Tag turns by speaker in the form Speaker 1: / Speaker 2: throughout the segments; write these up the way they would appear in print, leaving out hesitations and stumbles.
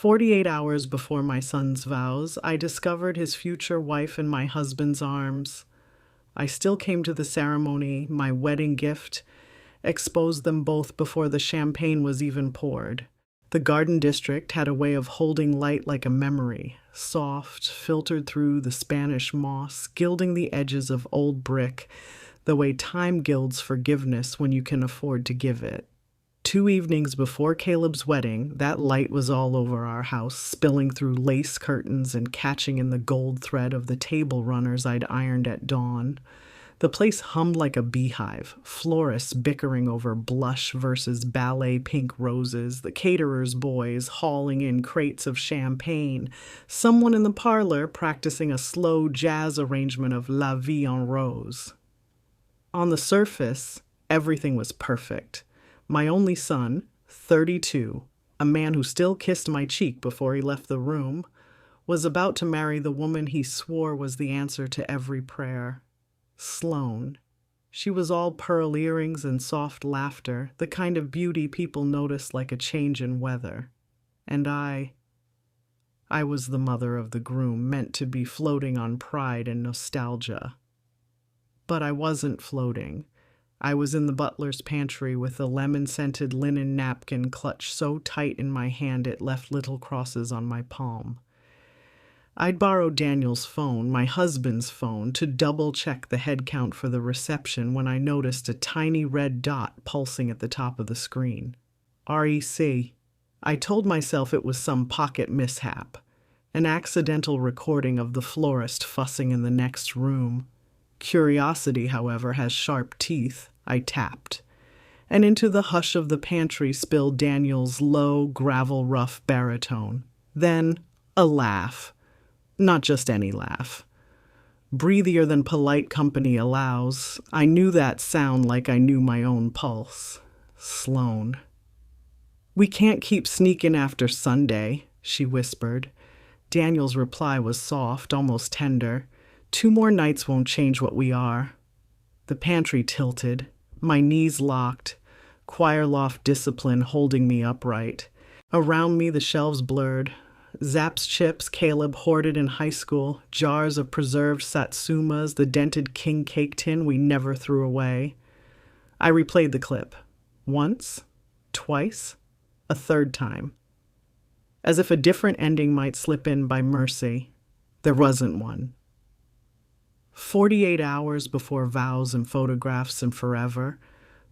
Speaker 1: 48 hours before my son's vows, I discovered his future wife in my husband's arms. I still came to the ceremony, my wedding gift, exposed them both before the champagne was even poured. The Garden District had a way of holding light like a memory, soft, filtered through the Spanish moss, gilding the edges of old brick, the way time gilds forgiveness when you can afford to give it. 2 evenings before Caleb's wedding, that light was all over our house, spilling through lace curtains and catching in the gold thread of the table runners I'd ironed at dawn. The place hummed like a beehive, florists bickering over blush versus ballet pink roses, the caterer's boys hauling in crates of champagne, someone in the parlor practicing a slow jazz arrangement of La Vie en Rose. On the surface, everything was perfect. My only son, 32, a man who still kissed my cheek before he left the room, was about to marry the woman he swore was the answer to every prayer. Sloane. She was all pearl earrings and soft laughter, the kind of beauty people notice like a change in weather. And I was the mother of the groom, meant to be floating on pride and nostalgia. But I wasn't floating. I was in the butler's pantry with the lemon-scented linen napkin clutched so tight in my hand it left little crosses on my palm. I'd borrowed Daniel's phone, my husband's phone, to double-check the head count for the reception when I noticed a tiny red dot pulsing at the top of the screen. REC. I told myself it was some pocket mishap, an accidental recording of the florist fussing in the next room. Curiosity, however, has sharp teeth. I tapped, and into the hush of the pantry spilled Daniel's low, gravel-rough baritone. Then a laugh. Not just any laugh. Breathier than polite company allows. I knew that sound like I knew my own pulse. Sloane. "We can't keep sneaking after Sunday," she whispered. Daniel's reply was soft, almost tender. "2 more nights won't change what we are." The pantry tilted. My knees locked. Choir loft discipline holding me upright. Around me the shelves blurred. Zapp's chips Caleb hoarded in high school, jars of preserved satsumas, the dented king cake tin we never threw away. I replayed the clip. Once, twice, a third time. As if a different ending might slip in by mercy. There wasn't one. 48 hours before vows and photographs and forever,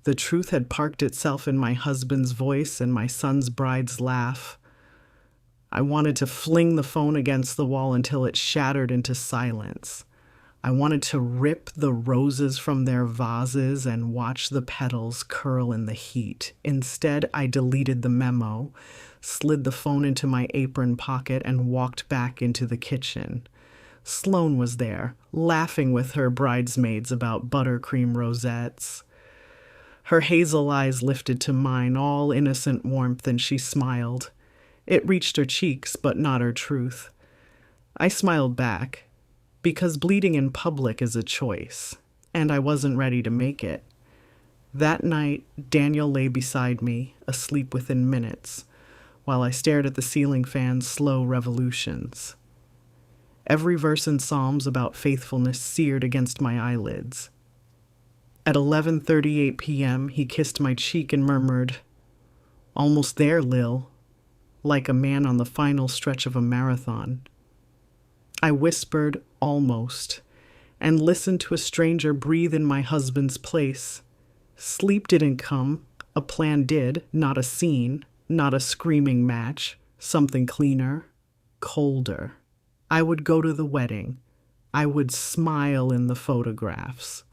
Speaker 1: the truth had parked itself in my husband's voice and my son's bride's laugh. I wanted to fling the phone against the wall until it shattered into silence. I wanted to rip the roses from their vases and watch the petals curl in the heat. Instead, I deleted the memo, slid the phone into my apron pocket, and walked back into the kitchen. Sloane was there, laughing with her bridesmaids about buttercream rosettes. Her hazel eyes lifted to mine, all innocent warmth, and she smiled. It reached her cheeks, but not her truth. I smiled back, because bleeding in public is a choice, and I wasn't ready to make it. That night, Daniel lay beside me, asleep within minutes, while I stared at the ceiling fan's slow revolutions. Every verse in Psalms about faithfulness seared against my eyelids. At 11:38 p.m., he kissed my cheek and murmured, "Almost there, Lil," like a man on the final stretch of a marathon. I whispered, "almost," and listened to a stranger breathe in my husband's place. Sleep didn't come. A plan did, not a scene, not a screaming match, something cleaner, colder. I would go to the wedding. I would smile in the photographs.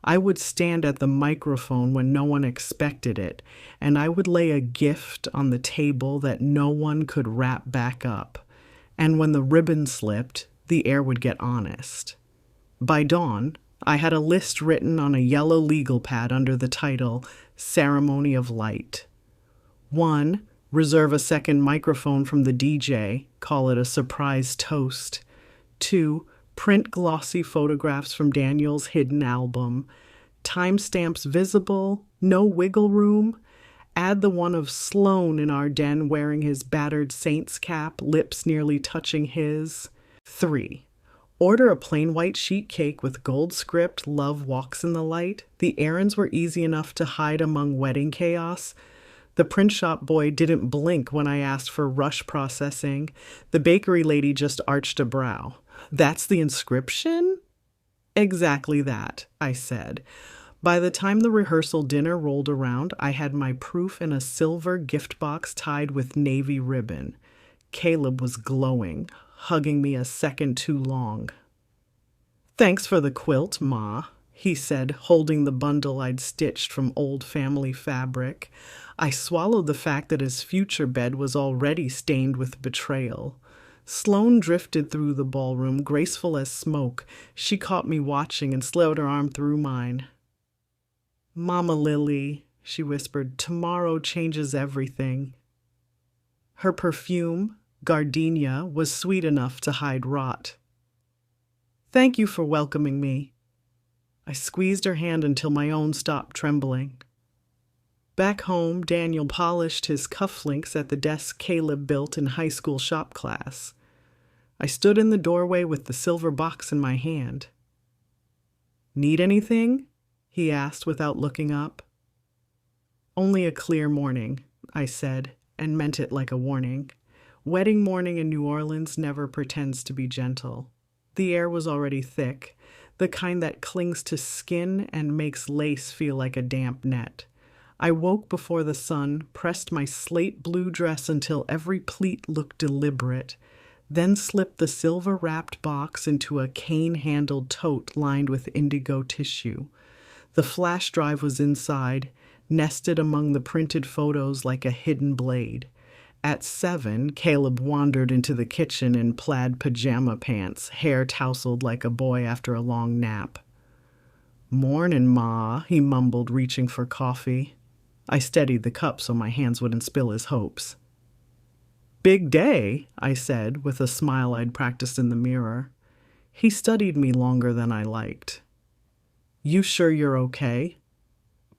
Speaker 1: I would stand at the microphone when no one expected it, and I would lay a gift on the table that no one could wrap back up. And when the ribbon slipped, the air would get honest. By dawn, I had a list written on a yellow legal pad under the title, Ceremony of Light. 1. Reserve a second microphone from the DJ, call it a surprise toast. 2. Print glossy photographs from Daniel's hidden album. Timestamps visible, no wiggle room. Add the one of Sloane in our den wearing his battered saint's cap, lips nearly touching his. 3. Order a plain white sheet cake with gold script, love walks in the light. The errands were easy enough to hide among wedding chaos. The print shop boy didn't blink when I asked for rush processing. The bakery lady just arched a brow. That's the inscription? Exactly that, I said. By the time the rehearsal dinner rolled around, I had my proof in a silver gift box tied with navy ribbon. Caleb was glowing, hugging me a second too long. "Thanks for the quilt, Ma," he said, holding the bundle I'd stitched from old family fabric. I swallowed the fact that his future bed was already stained with betrayal. Sloane drifted through the ballroom, graceful as smoke. She caught me watching and slid her arm through mine. "Mama Lily," she whispered, "tomorrow changes everything." Her perfume, gardenia, was sweet enough to hide rot. "Thank you for welcoming me." I squeezed her hand until my own stopped trembling. Back home, Daniel polished his cufflinks at the desk Caleb built in high school shop class. I stood in the doorway with the silver box in my hand. "Need anything?" he asked without looking up. "Only a clear morning," I said, and meant it like a warning. Wedding morning in New Orleans never pretends to be gentle. The air was already thick, the kind that clings to skin and makes lace feel like a damp net. I woke before the sun, pressed my slate blue dress until every pleat looked deliberate, then slipped the silver-wrapped box into a cane-handled tote lined with indigo tissue. The flash drive was inside, nested among the printed photos like a hidden blade. At 7, Caleb wandered into the kitchen in plaid pajama pants, hair tousled like a boy after a long nap. "Mornin', Ma," he mumbled, reaching for coffee. I steadied the cup so my hands wouldn't spill his hopes. "Big day," I said, with a smile I'd practiced in the mirror. He studied me longer than I liked. "You sure you're okay?"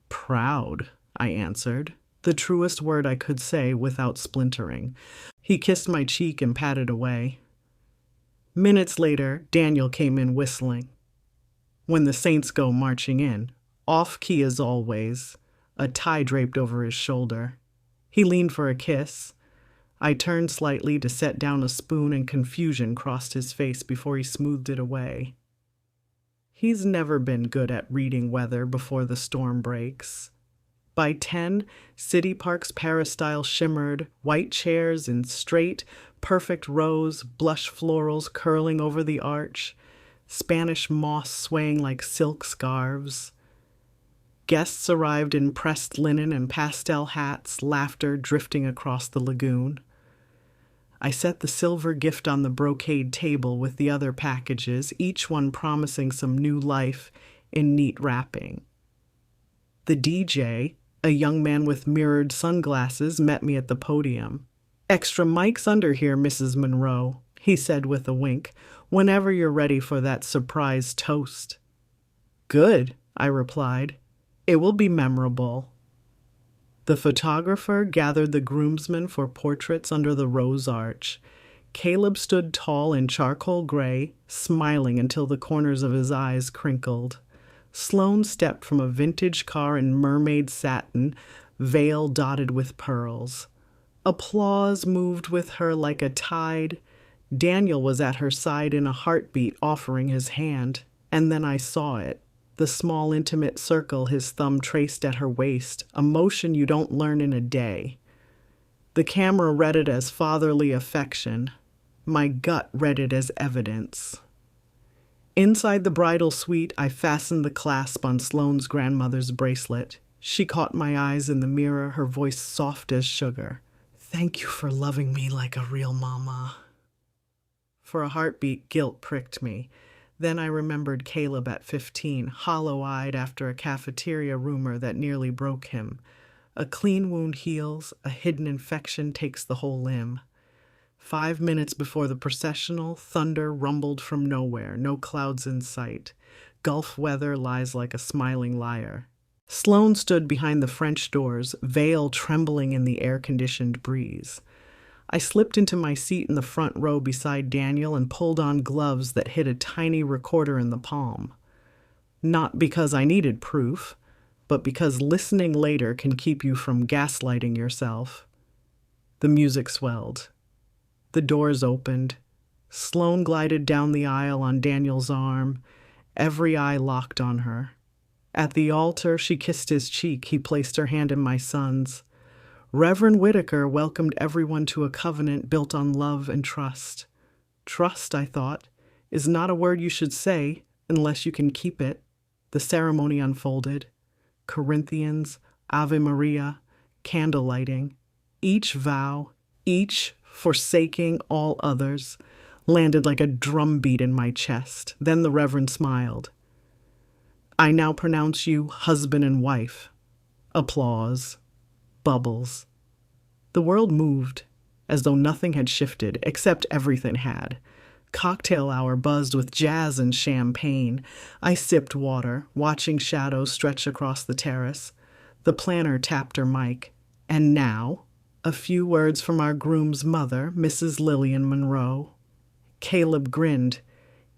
Speaker 1: "Proud," I answered, the truest word I could say without splintering. He kissed my cheek and patted away. Minutes later, Daniel came in whistling. When the Saints go marching in, off-key as always, a tie draped over his shoulder. He leaned for a kiss. I turned slightly to set down a spoon and confusion crossed his face before he smoothed it away. He's never been good at reading weather before the storm breaks. By 10, City Park's peristyle shimmered, white chairs in straight, perfect rows, blush florals curling over the arch, Spanish moss swaying like silk scarves. Guests arrived in pressed linen and pastel hats, laughter drifting across the lagoon. I set the silver gift on the brocade table with the other packages, each one promising some new life in neat wrapping. The DJ, a young man with mirrored sunglasses, met me at the podium. "Extra mics under here, Mrs. Monroe," he said with a wink, "whenever you're ready for that surprise toast." "Good," I replied. "It will be memorable." The photographer gathered the groomsmen for portraits under the rose arch. Caleb stood tall in charcoal gray, smiling until the corners of his eyes crinkled. Sloane stepped from a vintage car in mermaid satin, veil dotted with pearls. Applause moved with her like a tide. Daniel was at her side in a heartbeat, offering his hand. And then I saw it. The small, intimate circle his thumb traced at her waist, a motion you don't learn in a day. The camera read it as fatherly affection. My gut read it as evidence. Inside the bridal suite, I fastened the clasp on Sloane's grandmother's bracelet. She caught my eyes in the mirror, her voice soft as sugar. "Thank you for loving me like a real mama." For a heartbeat, guilt pricked me. Then I remembered Caleb at 15, hollow-eyed after a cafeteria rumor that nearly broke him. A clean wound heals, a hidden infection takes the whole limb. 5 minutes before the processional, thunder rumbled from nowhere, no clouds in sight. Gulf weather lies like a smiling liar. Sloane stood behind the French doors, veil trembling in the air-conditioned breeze. I slipped into my seat in the front row beside Daniel and pulled on gloves that hid a tiny recorder in the palm. Not because I needed proof, but because listening later can keep you from gaslighting yourself. The music swelled. The doors opened. Sloane glided down the aisle on Daniel's arm, every eye locked on her. At the altar, she kissed his cheek. He placed her hand in my son's. Reverend Whitaker welcomed everyone to a covenant built on love and trust. Trust, I thought, is not a word you should say unless you can keep it. The ceremony unfolded. Corinthians, Ave Maria, candle lighting. Each vow, each forsaking all others, landed like a drumbeat in my chest. Then the Reverend smiled. I now pronounce you husband and wife. Applause. Bubbles. The world moved, as though nothing had shifted, except everything had. Cocktail hour buzzed with jazz and champagne. I sipped water, watching shadows stretch across the terrace. The planner tapped her mic. And now, a few words from our groom's mother, Mrs. Lillian Monroe. Caleb grinned,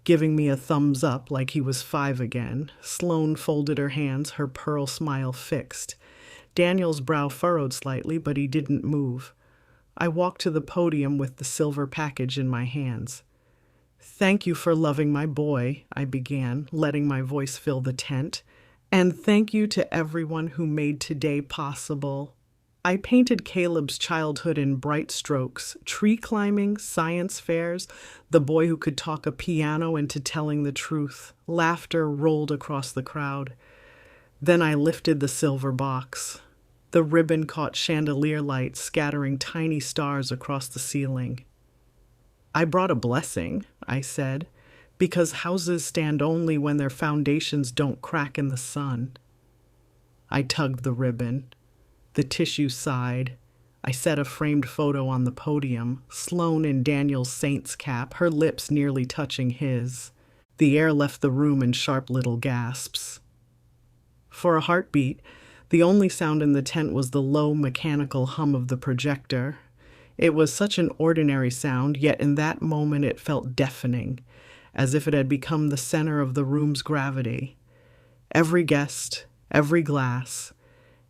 Speaker 1: giving me a thumbs up like he was 5 again. Sloane folded her hands, her pearl smile fixed. Daniel's brow furrowed slightly, but he didn't move. I walked to the podium with the silver package in my hands. Thank you for loving my boy, I began, letting my voice fill the tent. And thank you to everyone who made today possible. I painted Caleb's childhood in bright strokes, tree climbing, science fairs, the boy who could talk a piano into telling the truth. Laughter rolled across the crowd. Then I lifted the silver box. The ribbon caught chandelier light, scattering tiny stars across the ceiling. I brought a blessing, I said, because houses stand only when their foundations don't crack in the sun. I tugged the ribbon. The tissue sighed. I set a framed photo on the podium, Sloane in Daniel's saint's cap, her lips nearly touching his. The air left the room in sharp little gasps. For a heartbeat, the only sound in the tent was the low mechanical hum of the projector. It was such an ordinary sound, yet in that moment it felt deafening, as if it had become the center of the room's gravity. Every guest, every glass,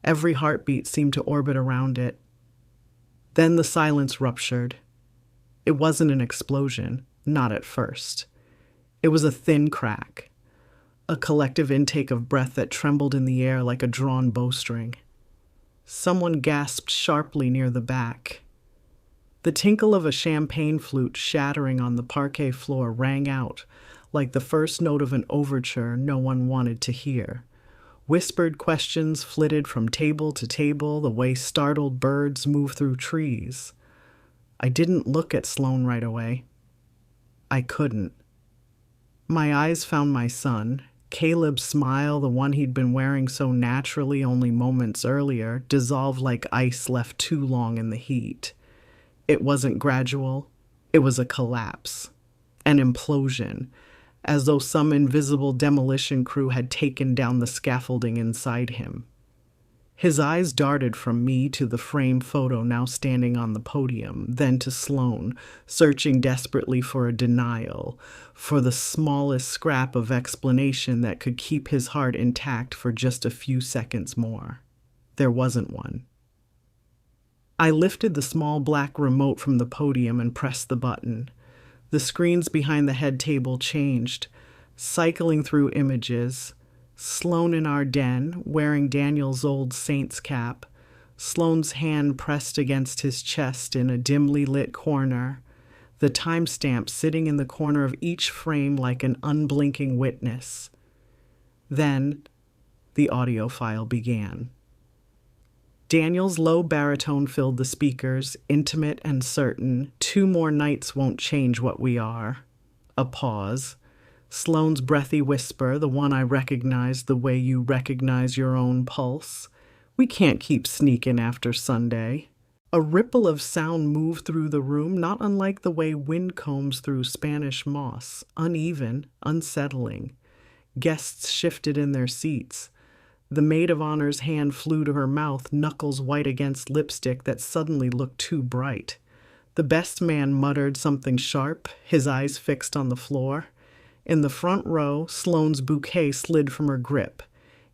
Speaker 1: every heartbeat seemed to orbit around it. Then the silence ruptured. It wasn't an explosion, not at first. It was a thin crack, a collective intake of breath that trembled in the air like a drawn bowstring. Someone gasped sharply near the back. The tinkle of a champagne flute shattering on the parquet floor rang out like the first note of an overture no one wanted to hear. Whispered questions flitted from table to table the way startled birds move through trees. I didn't look at Sloane right away. I couldn't. My eyes found my son. Caleb's smile, the one he'd been wearing so naturally only moments earlier, dissolved like ice left too long in the heat. It wasn't gradual. It was a collapse, an implosion, as though some invisible demolition crew had taken down the scaffolding inside him. His eyes darted from me to the framed photo now standing on the podium, then to Sloane, searching desperately for a denial, for the smallest scrap of explanation that could keep his heart intact for just a few seconds more. There wasn't one. I lifted the small black remote from the podium and pressed the button. The screens behind the head table changed, cycling through images. Sloane in our den, wearing Daniel's old saint's cap, Sloane's hand pressed against his chest in a dimly lit corner, the timestamp sitting in the corner of each frame like an unblinking witness. Then the audio file began. Daniel's low baritone filled the speakers, intimate and certain. 2 more nights won't change what we are. A pause. Sloane's breathy whisper, the one I recognized the way you recognize your own pulse. We can't keep sneaking after Sunday. A ripple of sound moved through the room, not unlike the way wind combs through Spanish moss, uneven, unsettling. Guests shifted in their seats. The maid of honor's hand flew to her mouth, knuckles white against lipstick that suddenly looked too bright. The best man muttered something sharp, his eyes fixed on the floor. In the front row, Sloane's bouquet slid from her grip.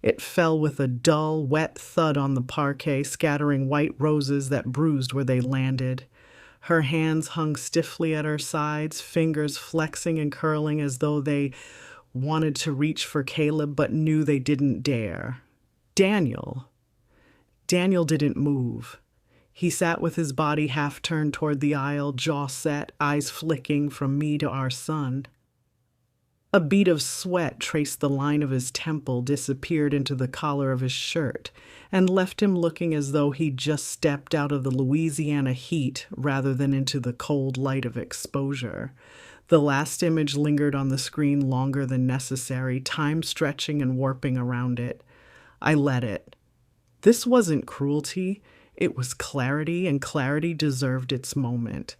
Speaker 1: It fell with a dull, wet thud on the parquet, scattering white roses that bruised where they landed. Her hands hung stiffly at her sides, fingers flexing and curling as though they wanted to reach for Caleb but knew they didn't dare. Daniel. Daniel didn't move. He sat with his body half turned toward the aisle, jaw set, eyes flicking from me to our son. A bead of sweat traced the line of his temple, disappeared into the collar of his shirt, and left him looking as though he'd just stepped out of the Louisiana heat rather than into the cold light of exposure. The last image lingered on the screen longer than necessary, time stretching and warping around it. I let it. This wasn't cruelty, it was clarity, and clarity deserved its moment.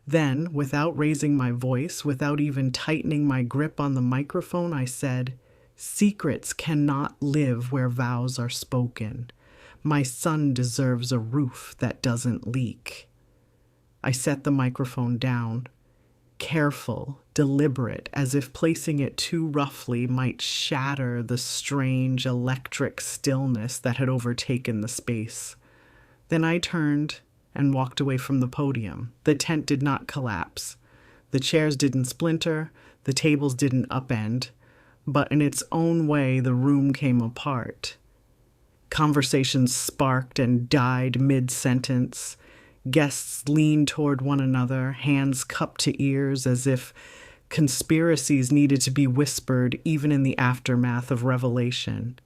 Speaker 1: Then, without raising my voice, without even tightening my grip on the microphone, I said, "Secrets cannot live where vows are spoken. My son deserves a roof that doesn't leak." I set the microphone down, careful, deliberate, as if placing it too roughly might shatter the strange electric stillness that had overtaken the space. Then I turned and walked away from the podium. The tent did not collapse. The chairs didn't splinter, the tables didn't upend, but in its own way the room came apart. Conversations sparked and died mid-sentence. Guests leaned toward one another, hands cupped to ears as if conspiracies needed to be whispered even in the aftermath of revelation.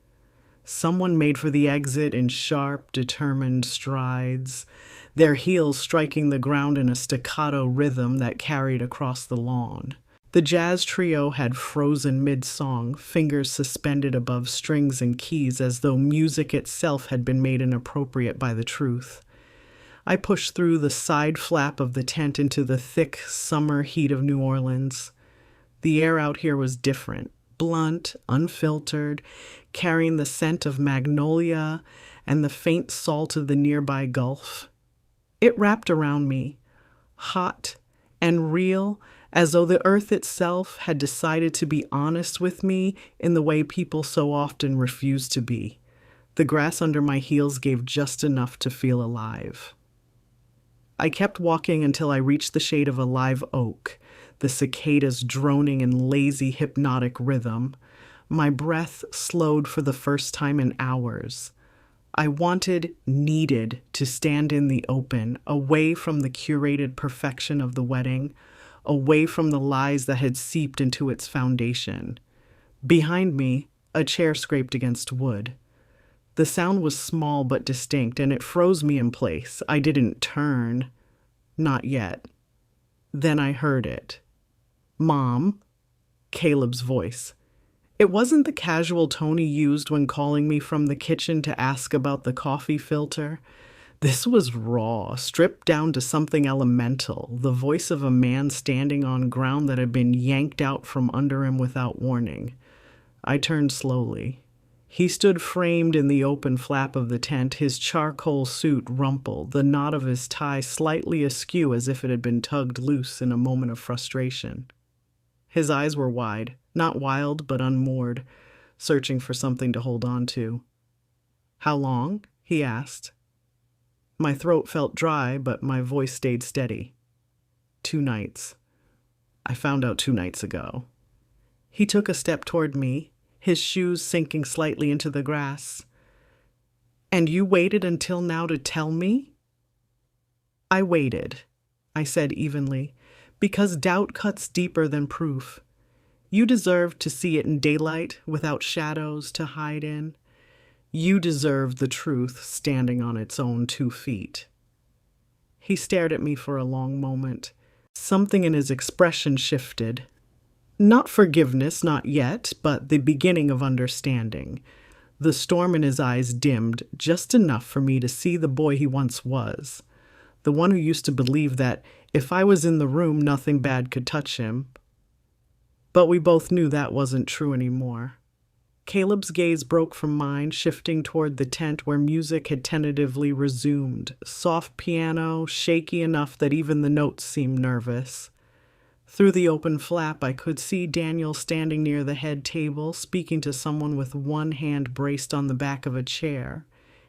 Speaker 1: Someone made for the exit in sharp, determined strides, their heels striking the ground in a staccato rhythm that carried across the lawn. The jazz trio had frozen mid-song, fingers suspended above strings and keys as though music itself had been made inappropriate by the truth. I pushed through the side flap of the tent into the thick summer heat of New Orleans. The air out here was different, blunt, unfiltered, carrying the scent of magnolia and the faint salt of the nearby Gulf. It wrapped around me, hot and real, as though the earth itself had decided to be honest with me in the way people so often refuse to be. The grass under my heels gave just enough to feel alive. I kept walking until I reached the shade of a live oak, the cicadas droning in lazy, hypnotic rhythm. My breath slowed for the first time in hours. I needed to stand in the open, away from the curated perfection of the wedding, away from the lies that had seeped into its foundation. Behind me, a chair scraped against wood. The sound was small but distinct, and it froze me in place. I didn't turn. Not yet. Then I heard it. "Mom," Caleb's voice. It wasn't the casual tone he used when calling me from the kitchen to ask about the coffee filter. This was raw, stripped down to something elemental, the voice of a man standing on ground that had been yanked out from under him without warning. I turned slowly. He stood framed in the open flap of the tent, his charcoal suit rumpled, the knot of his tie slightly askew as if it had been tugged loose in a moment of frustration. His eyes were wide, not wild but unmoored, searching for something to hold on to. "How long?" he asked. My throat felt dry, but my voice stayed steady. 2 nights. I found out 2 nights ago. He took a step toward me, his shoes sinking slightly into the grass. "And you waited until now to tell me?" "I waited," I said evenly, "because doubt cuts deeper than proof. You deserved to see it in daylight, without shadows to hide in. You deserved the truth standing on its own 2 feet. He stared at me for a long moment. Something in his expression shifted. Not forgiveness, not yet, but the beginning of understanding. The storm in his eyes dimmed just enough for me to see the boy he once was. The one who used to believe that if I was in the room, nothing bad could touch him. But we both knew that wasn't true anymore. Caleb's gaze broke from mine, shifting toward the tent where music had tentatively resumed. Soft piano, shaky enough that even the notes seemed nervous. Through the open flap, I could see Daniel standing near the head table, speaking to someone with one hand braced on the back of a chair.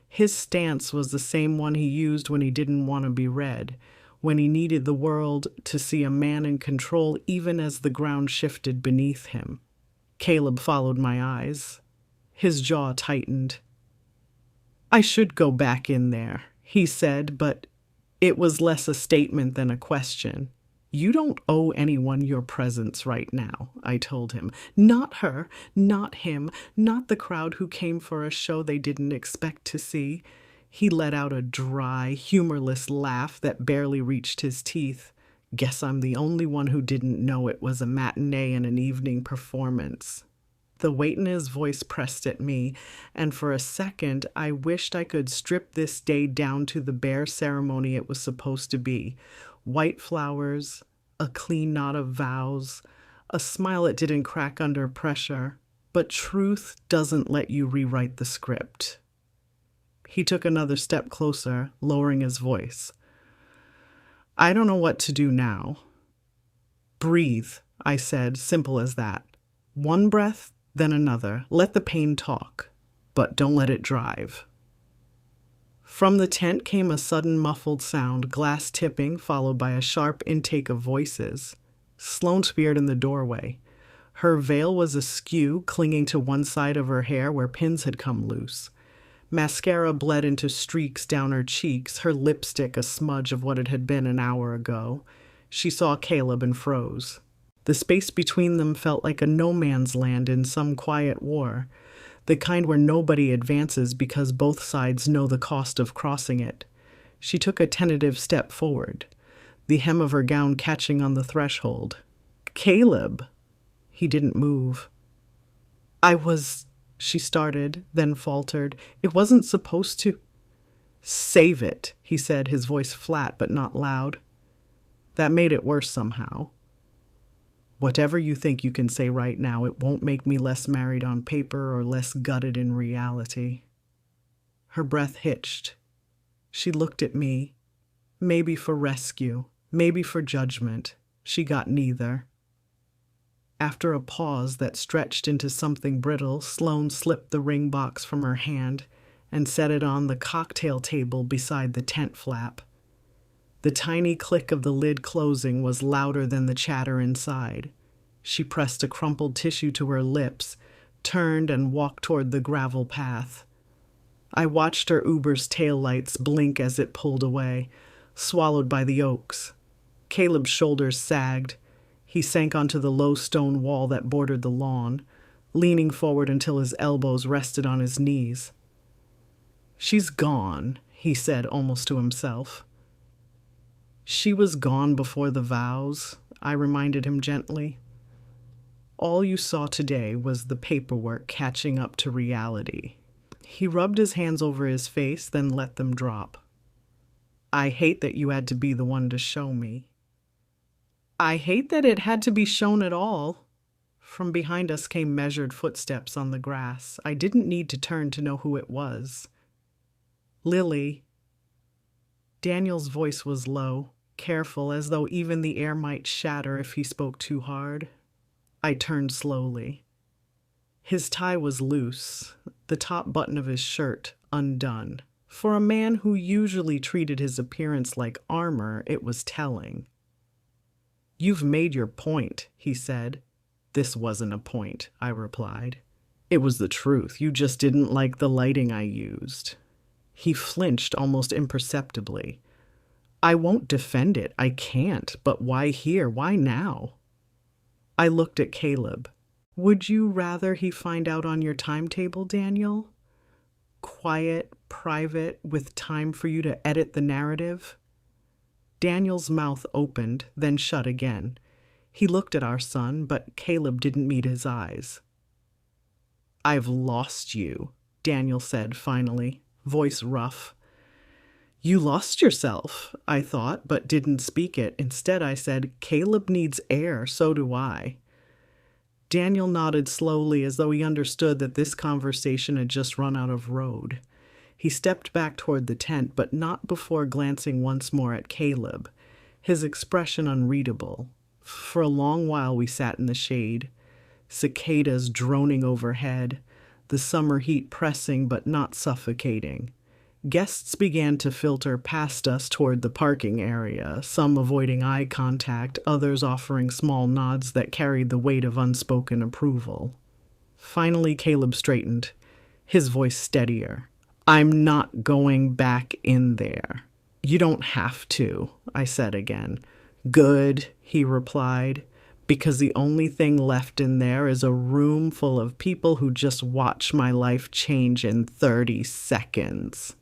Speaker 1: His stance was the same one he used when he didn't want to be read, when he needed the world to see a man in control even as the ground shifted beneath him. Caleb followed my eyes. His jaw tightened. "I should go back in there," he said, but it was less a statement than a question. "You don't owe anyone your presence right now," I told him. "Not her, not him, not the crowd who came for a show they didn't expect to see." He let out a dry, humorless laugh that barely reached his teeth. "Guess I'm the only one who didn't know it was a matinee and an evening performance." The weight in his voice pressed at me, and for a second I wished I could strip this day down to the bare ceremony it was supposed to be. White flowers, a clean knot of vows, a smile that didn't crack under pressure. But truth doesn't let you rewrite the script. He took another step closer, lowering his voice. "I don't know what to do now." "Breathe," I said, simple as that. "One breath, then another. Let the pain talk, but don't let it drive." From the tent came a sudden muffled sound, glass tipping, followed by a sharp intake of voices. Sloane appeared in the doorway. Her veil was askew, clinging to one side of her hair where pins had come loose. Mascara bled into streaks down her cheeks, her lipstick a smudge of what it had been an hour ago. She saw Caleb and froze. The space between them felt like a no man's land in some quiet war, the kind where nobody advances because both sides know the cost of crossing it. She took a tentative step forward, the hem of her gown catching on the threshold. "Caleb!" He didn't move. She started, then faltered. "It wasn't supposed to." "Save it," he said, his voice flat but not loud. That made it worse somehow. "Whatever you think you can say right now, it won't make me less married on paper or less gutted in reality." Her breath hitched. She looked at me. Maybe for rescue, maybe for judgment. She got neither. After a pause that stretched into something brittle, Sloane slipped the ring box from her hand and set it on the cocktail table beside the tent flap. The tiny click of the lid closing was louder than the chatter inside. She pressed a crumpled tissue to her lips, turned and walked toward the gravel path. I watched her Uber's taillights blink as it pulled away, swallowed by the oaks. Caleb's shoulders sagged. He sank onto the low stone wall that bordered the lawn, leaning forward until his elbows rested on his knees. "She's gone," he said almost to himself. "She was gone before the vows," I reminded him gently. "All you saw today was the paperwork catching up to reality." He rubbed his hands over his face, then let them drop. "I hate that you had to be the one to show me." "I hate that it had to be shown at all." From behind us came measured footsteps on the grass. I didn't need to turn to know who it was. "Lily." Daniel's voice was low, careful, as though even the air might shatter if he spoke too hard. I turned slowly. His tie was loose, the top button of his shirt undone. For a man who usually treated his appearance like armor, it was telling. "You've made your point," he said. "This wasn't a point," I replied. "It was the truth. You just didn't like the lighting I used." He flinched almost imperceptibly. "I won't defend it. I can't. But why here? Why now?" I looked at Caleb. "Would you rather he find out on your timetable, Daniel? Quiet, private, with time for you to edit the narrative?" Daniel's mouth opened, then shut again. He looked at our son, but Caleb didn't meet his eyes. "I've lost you," Daniel said finally, voice rough. "You lost yourself," I thought, but didn't speak it. Instead, I said, "Caleb needs air, so do I." Daniel nodded slowly as though he understood that this conversation had just run out of road. He stepped back toward the tent, but not before glancing once more at Caleb, his expression unreadable. For a long while we sat in the shade, cicadas droning overhead, the summer heat pressing but not suffocating. Guests began to filter past us toward the parking area, some avoiding eye contact, others offering small nods that carried the weight of unspoken approval. Finally, Caleb straightened, his voice steadier. "I'm not going back in there." "You don't have to," I said again. "Good," he replied, "because the only thing left in there is a room full of people who just watch my life change in 30 seconds.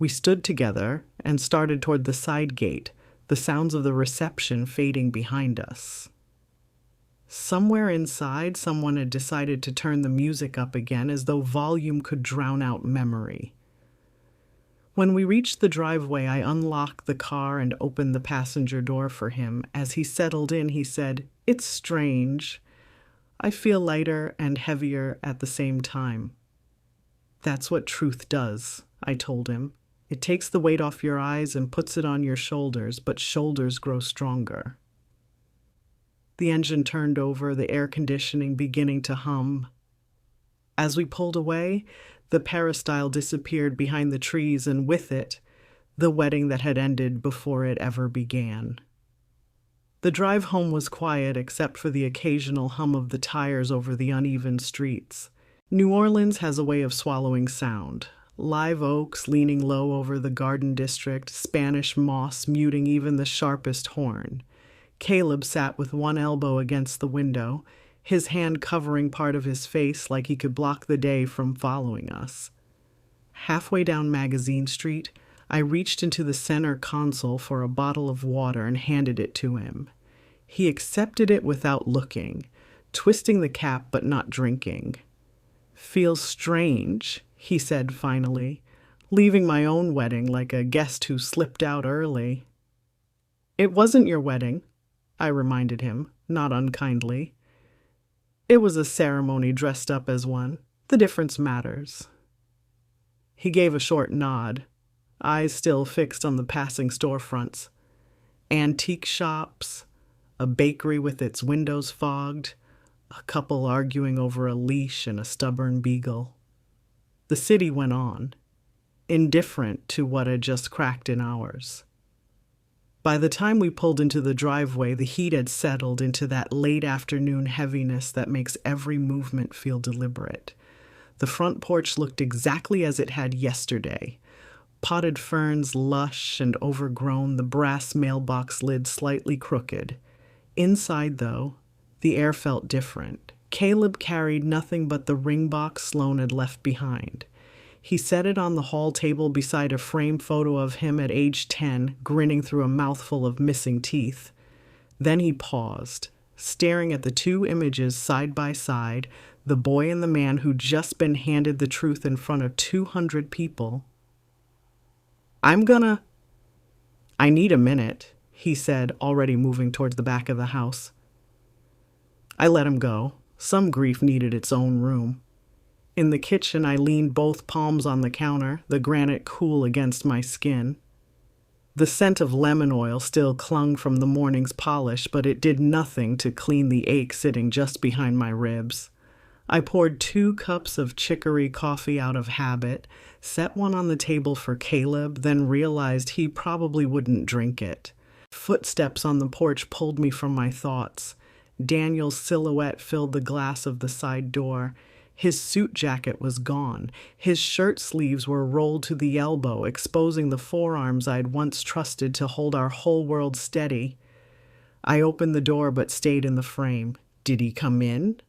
Speaker 1: We stood together and started toward the side gate, the sounds of the reception fading behind us. Somewhere inside, someone had decided to turn the music up again as though volume could drown out memory. When we reached the driveway, I unlocked the car and opened the passenger door for him. As he settled in, he said, "It's strange. I feel lighter and heavier at the same time." "That's what truth does," I told him. "It takes the weight off your eyes and puts it on your shoulders, but shoulders grow stronger." The engine turned over, the air conditioning beginning to hum. As we pulled away, the peristyle disappeared behind the trees, and with it, the wedding that had ended before it ever began. The drive home was quiet except for the occasional hum of the tires over the uneven streets. New Orleans has a way of swallowing sound. Live oaks leaning low over the garden district, Spanish moss muting even the sharpest horn. Caleb sat with one elbow against the window, his hand covering part of his face like he could block the day from following us. Halfway down Magazine Street, I reached into the center console for a bottle of water and handed it to him. He accepted it without looking, twisting the cap but not drinking. "Feels strange," he said finally, "leaving my own wedding like a guest who slipped out early." "It wasn't your wedding," I reminded him, not unkindly. "It was a ceremony dressed up as one. The difference matters." He gave a short nod, eyes still fixed on the passing storefronts. Antique shops, a bakery with its windows fogged, a couple arguing over a leash and a stubborn beagle. The city went on, indifferent to what had just cracked in ours. By the time we pulled into the driveway, the heat had settled into that late afternoon heaviness that makes every movement feel deliberate. The front porch looked exactly as it had yesterday. Potted ferns lush and overgrown, the brass mailbox lid slightly crooked. Inside, though, the air felt different. Caleb carried nothing but the ring box Sloan had left behind. He set it on the hall table beside a framed photo of him at age 10, grinning through a mouthful of missing teeth. Then he paused, staring at the two images side by side, the boy and the man who'd just been handed the truth in front of 200 people. I need a minute," he said, already moving towards the back of the house. I let him go. Some grief needed its own room. In the kitchen, I leaned both palms on the counter, the granite cool against my skin. The scent of lemon oil still clung from the morning's polish, but it did nothing to clean the ache sitting just behind my ribs. I poured 2 cups of chicory coffee out of habit, set one on the table for Caleb, then realized he probably wouldn't drink it. Footsteps on the porch pulled me from my thoughts. Daniel's silhouette filled the glass of the side door. His suit jacket was gone. His shirt sleeves were rolled to the elbow, exposing the forearms I'd once trusted to hold our whole world steady. I opened the door but stayed in the frame. "Did he come in?"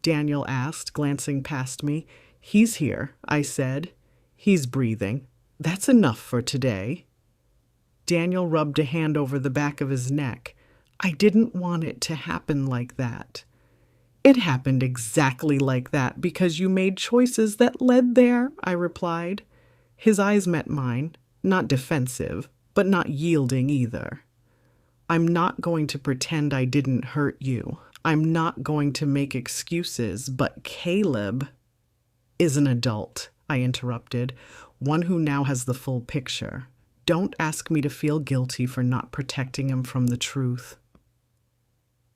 Speaker 1: Daniel asked, glancing past me. "He's here," I said. "He's breathing. That's enough for today." Daniel rubbed a hand over the back of his neck. "I didn't want it to happen like that." "It happened exactly like that because you made choices that led there," I replied. His eyes met mine, not defensive, but not yielding either. "I'm not going to pretend I didn't hurt you. I'm not going to make excuses, but Caleb is an adult, I interrupted, one who now has the full picture. Don't ask me to feel guilty for not protecting him from the truth.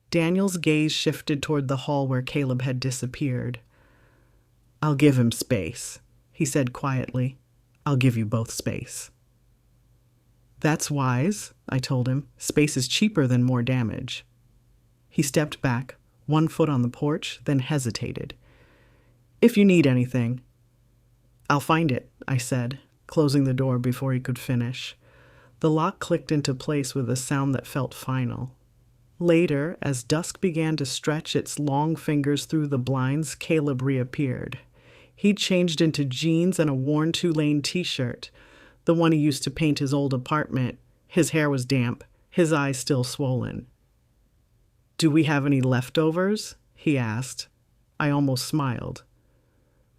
Speaker 1: Daniel's gaze shifted toward the hall where Caleb had disappeared. I'll give him space, he said quietly. I'll give you both space. That's wise, I told him. Space is cheaper than more damage. He stepped back, one foot on the porch, then hesitated. If you need anything. I'll find it, I said, closing the door before he could finish. The lock clicked into place with a sound that felt final. Later, as dusk began to stretch its long fingers through the blinds, Caleb reappeared. He'd changed into jeans and a worn two-lane t-shirt, the one he used to paint his old apartment. His hair was damp, his eyes still swollen. Do we have any leftovers? He asked. I almost smiled.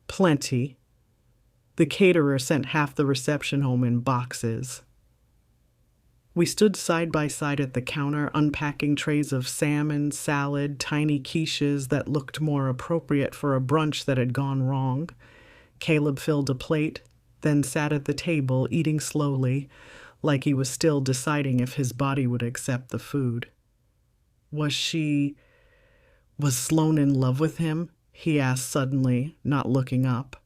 Speaker 1: Plenty. The caterer sent half the reception home in boxes. We stood side by side at the counter, unpacking trays of salmon, salad, tiny quiches that looked more appropriate for a brunch that had gone wrong. Caleb filled a plate, then sat at the table, eating slowly, like he was still deciding if his body would accept the food. Was Sloane in love with him? He asked suddenly, not looking up.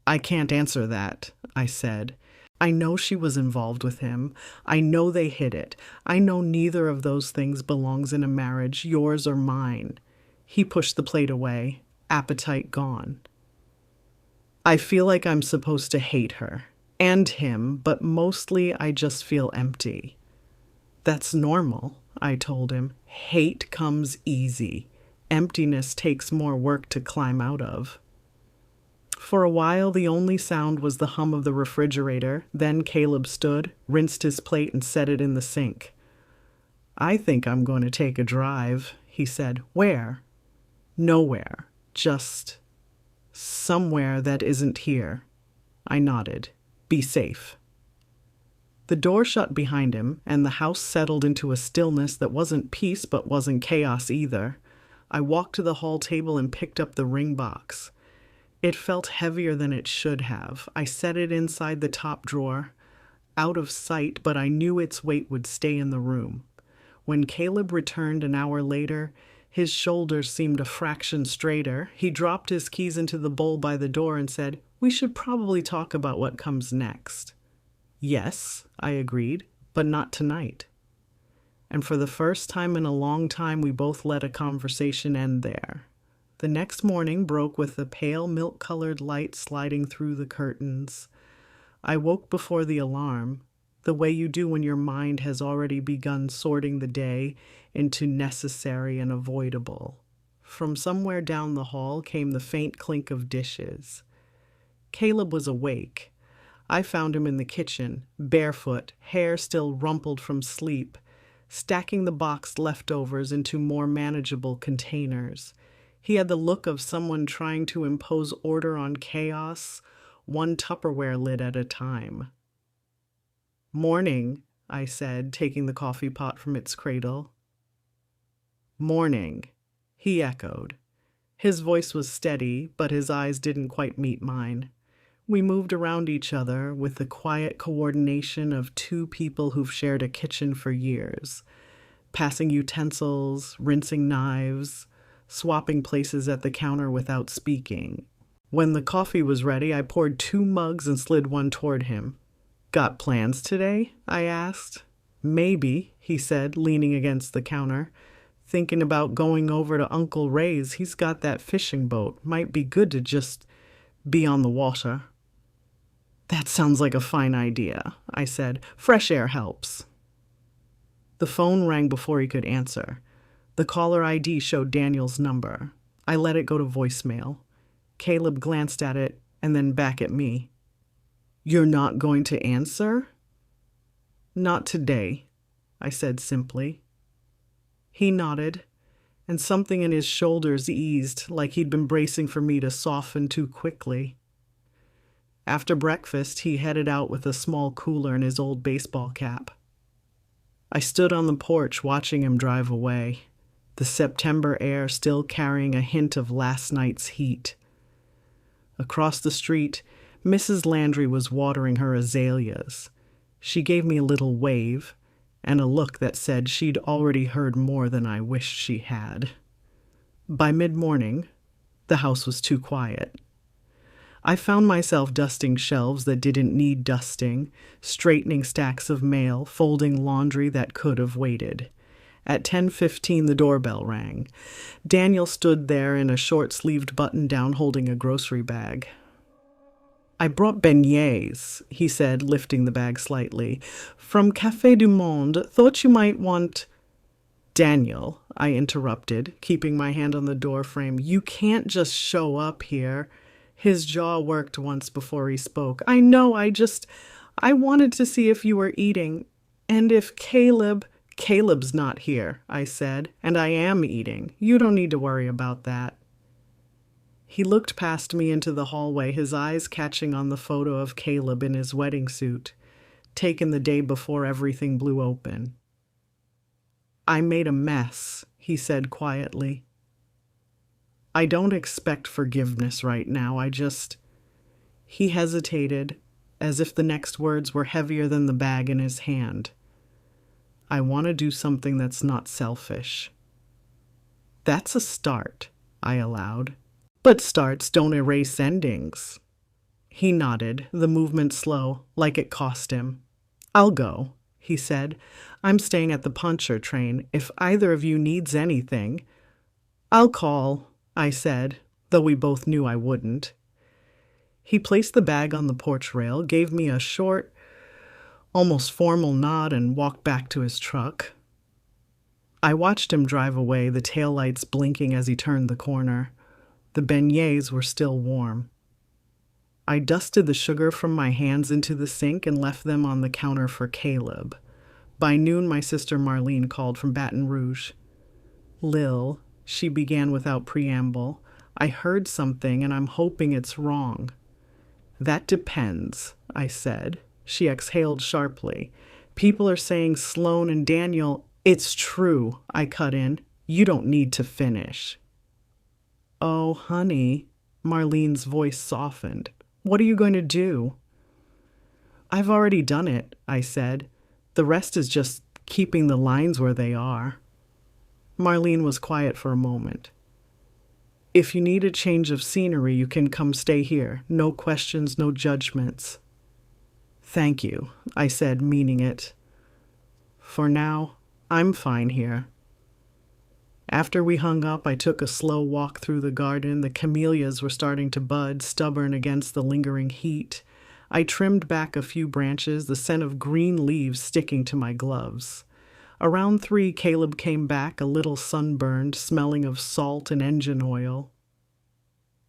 Speaker 1: I can't answer that, I said. I know she was involved with him. I know they hid it. I know neither of those things belongs in a marriage, yours or mine. He pushed the plate away, appetite gone. I feel like I'm supposed to hate her, and him, but mostly I just feel empty. That's normal, I told him. Hate comes easy. Emptiness takes more work to climb out of. For a while, the only sound was the hum of the refrigerator. Then Caleb stood, rinsed his plate, and set it in the sink. I think I'm going to take a drive, he said. Where? Nowhere. Just somewhere that isn't here. I nodded. Be safe. The door shut behind him, and the house settled into a stillness that wasn't peace but wasn't chaos either. I walked to the hall table and picked up the ring box. It felt heavier than it should have. I set it inside the top drawer, out of sight, but I knew its weight would stay in the room. When Caleb returned an hour later, his shoulders seemed a fraction straighter. He dropped his keys into the bowl by the door and said, "We should probably talk about what comes next." Yes, I agreed, but not tonight. And for the first time in a long time, we both let a conversation end there. The next morning broke with a pale milk-colored light sliding through the curtains. I woke before the alarm, the way you do when your mind has already begun sorting the day into necessary and avoidable. From somewhere down the hall came the faint clink of dishes. Caleb was awake. I found him in the kitchen, barefoot, hair still rumpled from sleep, stacking the boxed leftovers into more manageable containers. He had the look of someone trying to impose order on chaos, one Tupperware lid at a time. "Morning," I said, taking the coffee pot from its cradle. "Morning," he echoed. His voice was steady, but his eyes didn't quite meet mine. We moved around each other with the quiet coordination of two people who've shared a kitchen for years, passing utensils, rinsing knives, swapping places at the counter without speaking. When the coffee was ready, I poured 2 mugs and slid one toward him. "Got plans today?" I asked. "Maybe," he said, leaning against the counter. "Thinking about going over to Uncle Ray's. He's got that fishing boat. Might be good to just be on the water." "That sounds like a fine idea," I said. "Fresh air helps." The phone rang before he could answer. The caller ID showed Daniel's number. I let it go to voicemail. Caleb glanced at it and then back at me. "You're not going to answer?" "Not today," I said simply. He nodded, and something in his shoulders eased, like he'd been bracing for me to soften too quickly. After breakfast, he headed out with a small cooler and his old baseball cap. I stood on the porch watching him drive away. the September air still carrying a hint of last night's heat. Across the street, Mrs. Landry was watering her azaleas. She gave me a little wave and a look that said she'd already heard more than I wished she had. By mid-morning, the house was too quiet. I found myself dusting shelves that didn't need dusting, straightening stacks of mail, folding laundry that could have waited. At 10:15, the doorbell rang. Daniel stood there in a short-sleeved button-down holding a grocery bag. "I brought beignets," he said, lifting the bag slightly. "From Café du Monde. Thought you might want—" "Daniel," I interrupted, keeping my hand on the door frame, "you can't just show up here." His jaw worked once before he spoke. "I know, I wanted to see if you were eating. And if Caleb's not here," I said, "and I am eating. You don't need to worry about that." He looked past me into the hallway, his eyes catching on the photo of Caleb in his wedding suit, taken the day before everything blew open. "I made a mess," he said quietly. "I don't expect forgiveness right now. He hesitated, as if the next words were heavier than the bag in his hand. "I want to do something that's not selfish." "That's a start," I allowed. "But starts don't erase endings." He nodded, the movement slow, like it cost him. "I'll go," he said. "I'm staying at the Poncher train. If either of you needs anything—" "I'll call," I said, though we both knew I wouldn't. He placed the bag on the porch rail, gave me a short, almost formal nod, and walked back to his truck. I watched him drive away, the taillights blinking as he turned the corner. The beignets were still warm. I dusted the sugar from my hands into the sink and left them on the counter for Caleb. By noon, my sister Marlene called from Baton Rouge. "Lil," she began without preamble, "I heard something and I'm hoping it's wrong." "That depends," I said. She exhaled sharply. "People are saying Sloan and Daniel—" "It's true," I cut in. "You don't need to finish." "Oh, honey," Marlene's voice softened. "What are you going to do?" "I've already done it," I said. "The rest is just keeping the lines where they are." Marlene was quiet for a moment. "If you need a change of scenery, you can come stay here. No questions, no judgments." "Thank you," I said, meaning it. "For now, I'm fine here." After we hung up, I took a slow walk through the garden. The camellias were starting to bud, stubborn against the lingering heat. I trimmed back a few branches, the scent of green leaves sticking to my gloves. Around 3, Caleb came back, a little sunburned, smelling of salt and engine oil.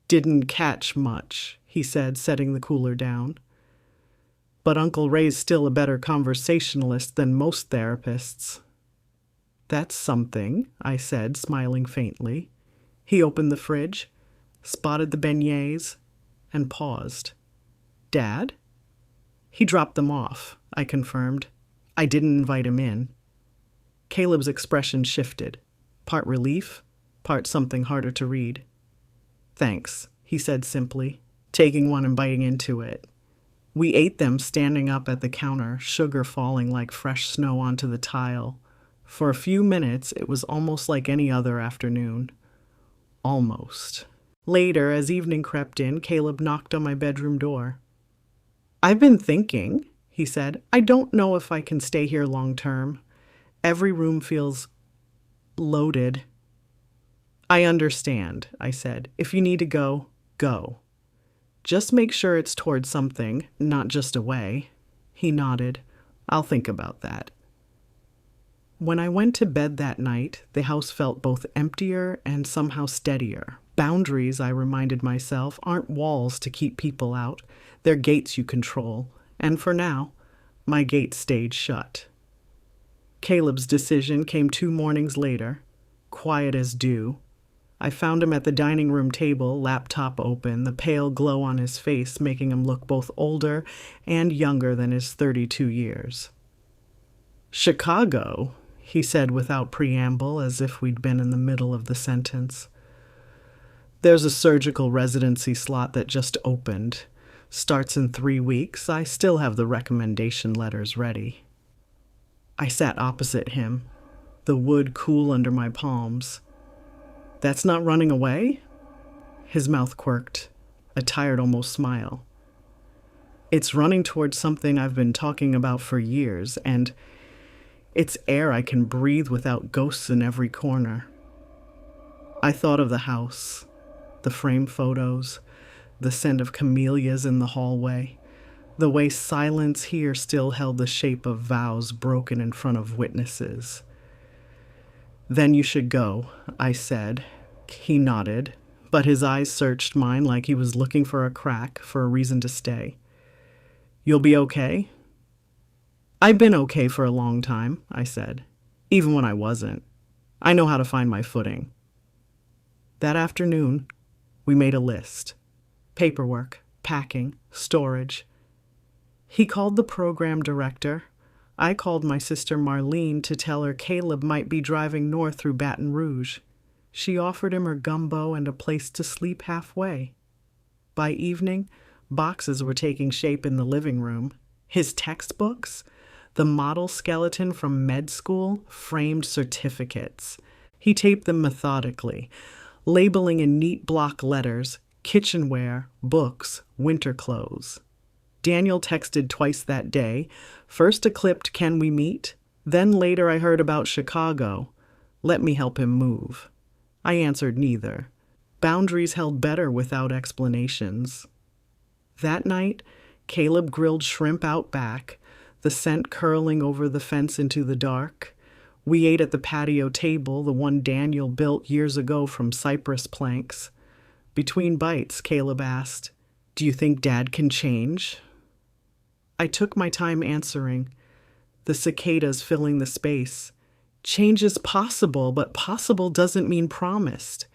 Speaker 1: "Didn't catch much," he said, setting the cooler down. "But Uncle Ray's still a better conversationalist than most therapists." "That's something," I said, smiling faintly. He opened the fridge, spotted the beignets, and paused. "Dad?" "He dropped them off," I confirmed. "I didn't invite him in." Caleb's expression shifted, part relief, part something harder to read. "Thanks," he said simply, taking one and biting into it. We ate them standing up at the counter, sugar falling like fresh snow onto the tile. For a few minutes, it was almost like any other afternoon. Almost. Later, as evening crept in, Caleb knocked on my bedroom door. "I've been thinking," he said. "I don't know if I can stay here long term. Every room feels loaded." "I understand," I said. "If you need to go, go. Just make sure it's towards something, not just away." He nodded. "I'll think about that." When I went to bed that night, the house felt both emptier and somehow steadier. Boundaries, I reminded myself, aren't walls to keep people out. They're gates you control. And for now, my gate stayed shut. Caleb's decision came 2 mornings later, quiet as dew. I found him at the dining room table, laptop open, the pale glow on his face making him look both older and younger than his 32 years. "Chicago," he said without preamble, as if we'd been in the middle of the sentence. There's a surgical residency slot that just opened. Starts in 3 weeks. I still have the recommendation letters ready. I sat opposite him, the wood cool under my palms. That's not running away? His mouth quirked, a tired almost smile. It's running towards something I've been talking about for years, and it's air I can breathe without ghosts in every corner. I thought of the house, the framed photos, the scent of camellias in the hallway, the way silence here still held the shape of vows broken in front of witnesses. Then you should go, I said. He nodded, but his eyes searched mine like he was looking for a crack, for a reason to stay. You'll be okay? I've been okay for a long time, I said, even when I wasn't. I know how to find my footing. That afternoon, we made a list. Paperwork, packing, storage. He called the program director. I called my sister Marlene to tell her Caleb might be driving north through Baton Rouge. She offered him her gumbo and a place to sleep halfway. By evening, boxes were taking shape in the living room. His textbooks, the model skeleton from med school, framed certificates. He taped them methodically, labeling in neat block letters, kitchenware, books, winter clothes. Daniel texted twice that day. First a clipped "Can we meet?" Then later I heard about Chicago. Let me help him move. I answered neither. Boundaries held better without explanations. That night, Caleb grilled shrimp out back, the scent curling over the fence into the dark. We ate at the patio table, the one Daniel built years ago from cypress planks. Between bites, Caleb asked, "Do you think Dad can change?" I took my time answering, the cicadas filling the space. Change is possible, but possible doesn't mean promised.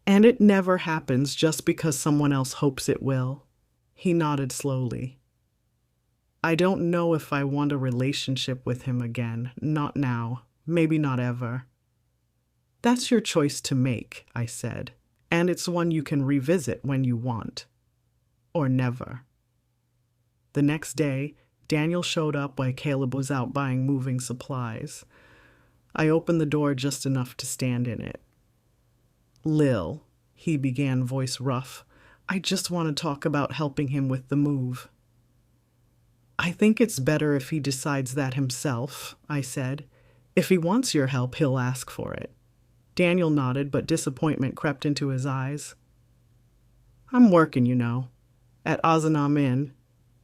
Speaker 1: And it never happens just because someone else hopes it will. He nodded slowly. I don't know if I want a relationship with him again. Not now. Maybe not ever. That's your choice to make, I said. And it's one you can revisit when you want. Or never. The next day, Daniel showed up while Caleb was out buying moving supplies. I opened the door just enough to stand in it. Lil, he began, voice rough, I just want to talk about helping him with the move. I think it's better if he decides that himself, I said. If he wants your help, he'll ask for it. Daniel nodded, but disappointment crept into his eyes. I'm working, you know, at Ozanam Inn,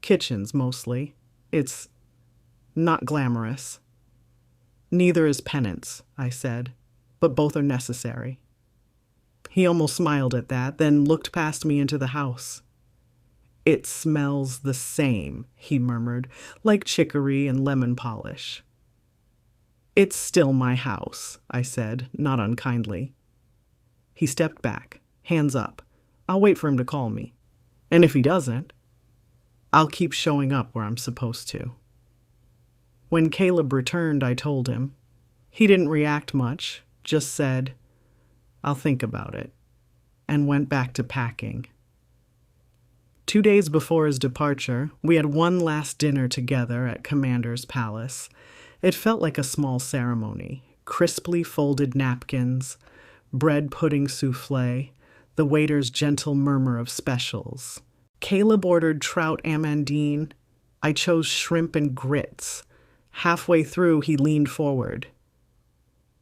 Speaker 1: kitchens mostly. It's not glamorous. Neither is penance, I said, but both are necessary. He almost smiled at that, then looked past me into the house. It smells the same, he murmured, like chicory and lemon polish. It's still my house, I said, not unkindly. He stepped back, hands up. I'll wait for him to call me. And if he doesn't, I'll keep showing up where I'm supposed to. When Caleb returned, I told him. He didn't react much, just said, I'll think about it, and went back to packing. 2 days before his departure, we had one last dinner together at Commander's Palace. It felt like a small ceremony. Crisply folded napkins, bread pudding souffle, the waiter's gentle murmur of specials. Caleb ordered trout amandine. I chose shrimp and grits. Halfway through, he leaned forward.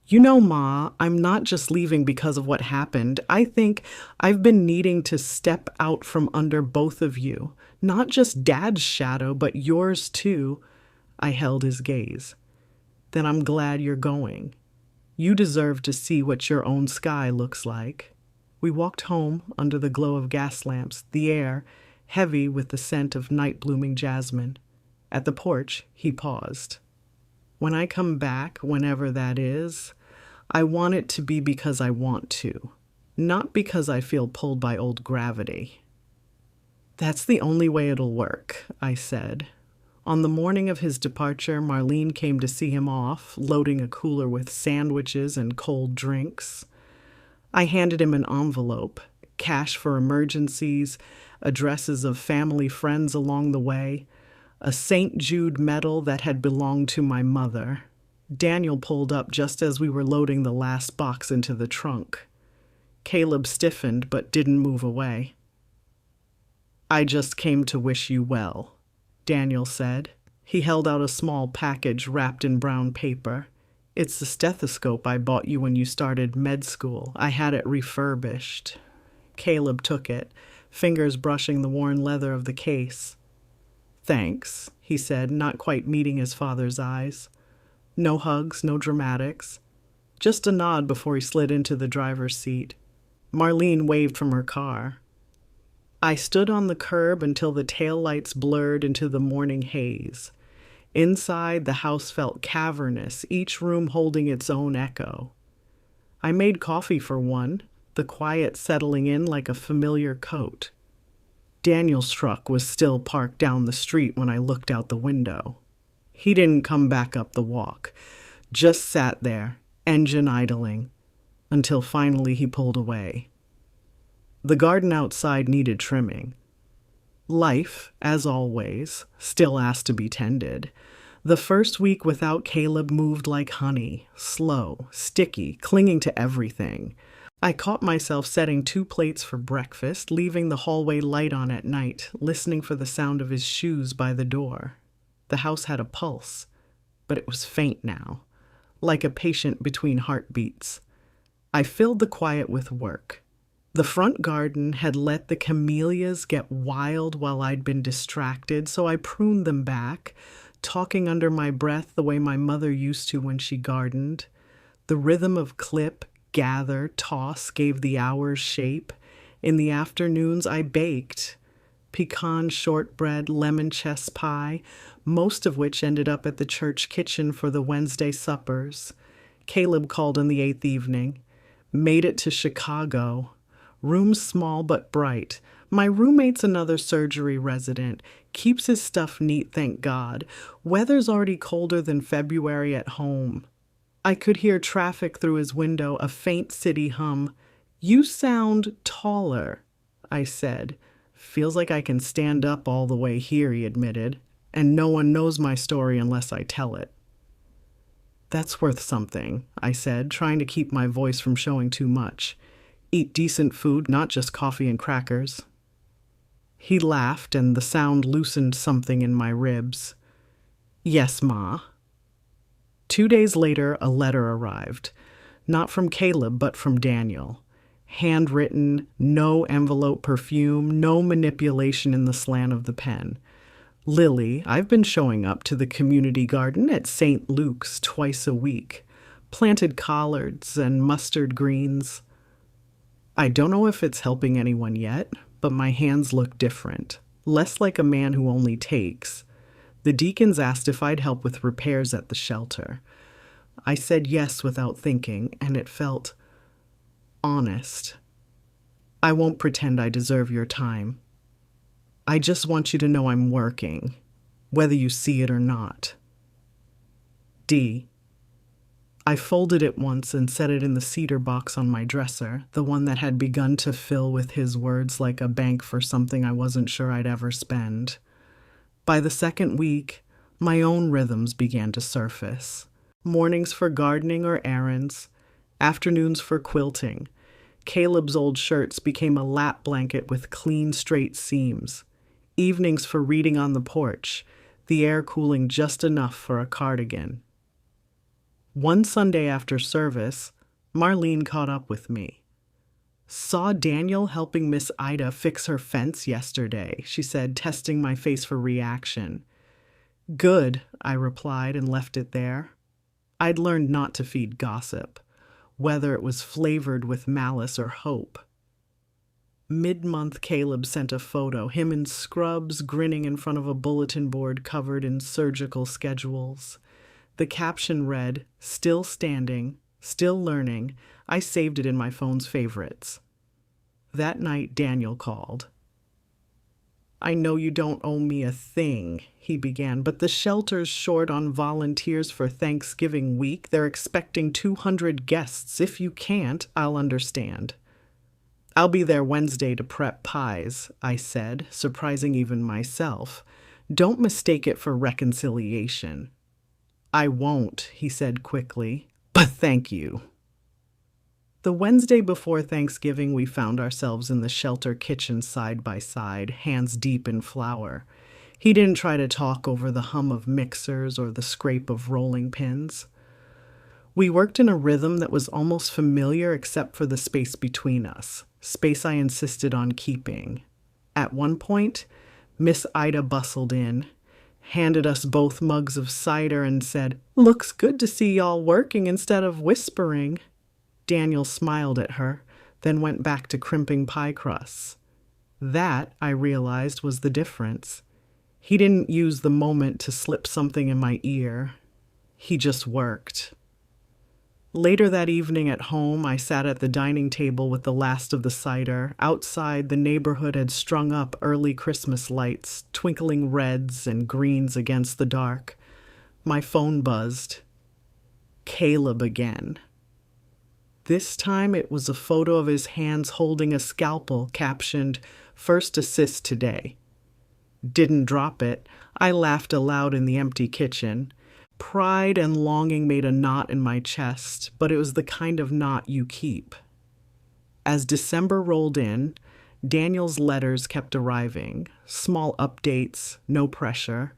Speaker 1: You know, Ma, I'm not just leaving because of what happened. I think I've been needing to step out from under both of you. Not just Dad's shadow, but yours too. I held his gaze. Then I'm glad you're going. You deserve to see what your own sky looks like. We walked home under the glow of gas lamps, the air heavy with the scent of night-blooming jasmine. At the porch, he paused. When I come back, whenever that is, I want it to be because I want to, not because I feel pulled by old gravity. That's the only way it'll work, I said. On the morning of his departure, Marlene came to see him off, loading a cooler with sandwiches and cold drinks. I handed him an envelope, cash for emergencies, addresses of family friends along the way, a St. Jude medal that had belonged to my mother. Daniel pulled up just as we were loading the last box into the trunk. Caleb stiffened but didn't move away. "I just came to wish you well," Daniel said. He held out a small package wrapped in brown paper. "It's the stethoscope I bought you when you started med school. I had it refurbished." Caleb took it, fingers brushing the worn leather of the case. "Thanks," he said, not quite meeting his father's eyes. No hugs, no dramatics. Just a nod before he slid into the driver's seat. Marlene waved from her car. I stood on the curb until the taillights blurred into the morning haze. Inside, the house felt cavernous, each room holding its own echo. I made coffee for one, the quiet settling in like a familiar coat. Daniel's truck was still parked down the street when I looked out the window. He didn't come back up the walk, just sat there, engine idling, until finally he pulled away. The garden outside needed trimming. Life, as always, still asked to be tended. The first week without Caleb moved like honey, slow, sticky, clinging to everything. I caught myself setting 2 plates for breakfast, leaving the hallway light on at night, listening for the sound of his shoes by the door. The house had a pulse, but it was faint now, like a patient between heartbeats. I filled the quiet with work. The front garden had let the camellias get wild while I'd been distracted, so I pruned them back, talking under my breath the way my mother used to when she gardened. The rhythm of clip, gather, toss gave the hours shape. In the afternoons, I baked. Pecan shortbread, lemon chess pie, most of which ended up at the church kitchen for the Wednesday suppers. Caleb called in the 8th evening. Made it to Chicago. Room small but bright. My roommate's another surgery resident. Keeps his stuff neat, thank God. Weather's already colder than February at home. I could hear traffic through his window, a faint city hum. "You sound taller," I said. "Feels like I can stand up all the way here," he admitted. "And no one knows my story unless I tell it." "That's worth something," I said, trying to keep my voice from showing too much. "Eat decent food, not just coffee and crackers." He laughed, and the sound loosened something in my ribs. "Yes, Ma." 2 days later, a letter arrived. Not from Caleb, but from Daniel. Handwritten, no envelope perfume, no manipulation in the slant of the pen. "Lily, I've been showing up to the community garden at St. Luke's twice a week. Planted collards and mustard greens. I don't know if it's helping anyone yet, but my hands look different. Less like a man who only takes. The deacons asked if I'd help with repairs at the shelter. I said yes without thinking, and it felt honest. I won't pretend I deserve your time. I just want you to know I'm working, whether you see it or not. D. I folded it once and set it in the cedar box on my dresser, the one that had begun to fill with his words like a bank for something I wasn't sure I'd ever spend. By the second week, my own rhythms began to surface. Mornings for gardening or errands, afternoons for quilting. Caleb's old shirts became a lap blanket with clean, straight seams. Evenings for reading on the porch, the air cooling just enough for a cardigan. One Sunday after service, Marlene caught up with me. "Saw Daniel helping Miss Ida fix her fence yesterday," she said, testing my face for reaction. "Good," I replied and left it there. I'd learned not to feed gossip, whether it was flavored with malice or hope. Mid-month, Caleb sent a photo, him in scrubs, grinning in front of a bulletin board covered in surgical schedules. The caption read, "Still standing, still learning." I saved it in my phone's favorites. That night, Daniel called. I know you don't owe me a thing, he began, but the shelter's short on volunteers for Thanksgiving week. They're expecting 200 guests. If you can't, I'll understand. I'll be there Wednesday to prep pies, I said, surprising even myself. Don't mistake it for reconciliation. I won't, he said quickly, but thank you. The Wednesday before Thanksgiving, we found ourselves in the shelter kitchen side by side, hands deep in flour. He didn't try to talk over the hum of mixers or the scrape of rolling pins. We worked in a rhythm that was almost familiar except for the space between us, space I insisted on keeping. At one point, Miss Ida bustled in, handed us both mugs of cider and said, "Looks good to see y'all working instead of whispering." Daniel smiled at her, then went back to crimping pie crusts. That, I realized, was the difference. He didn't use the moment to slip something in my ear. He just worked. Later that evening at home, I sat at the dining table with the last of the cider. Outside, the neighborhood had strung up early Christmas lights, twinkling reds and greens against the dark. My phone buzzed. Caleb again. This time it was a photo of his hands holding a scalpel captioned, "First assist today." Didn't drop it. I laughed aloud in the empty kitchen. Pride and longing made a knot in my chest, but it was the kind of knot you keep. As December rolled in, Daniel's letters kept arriving. Small updates, no pressure.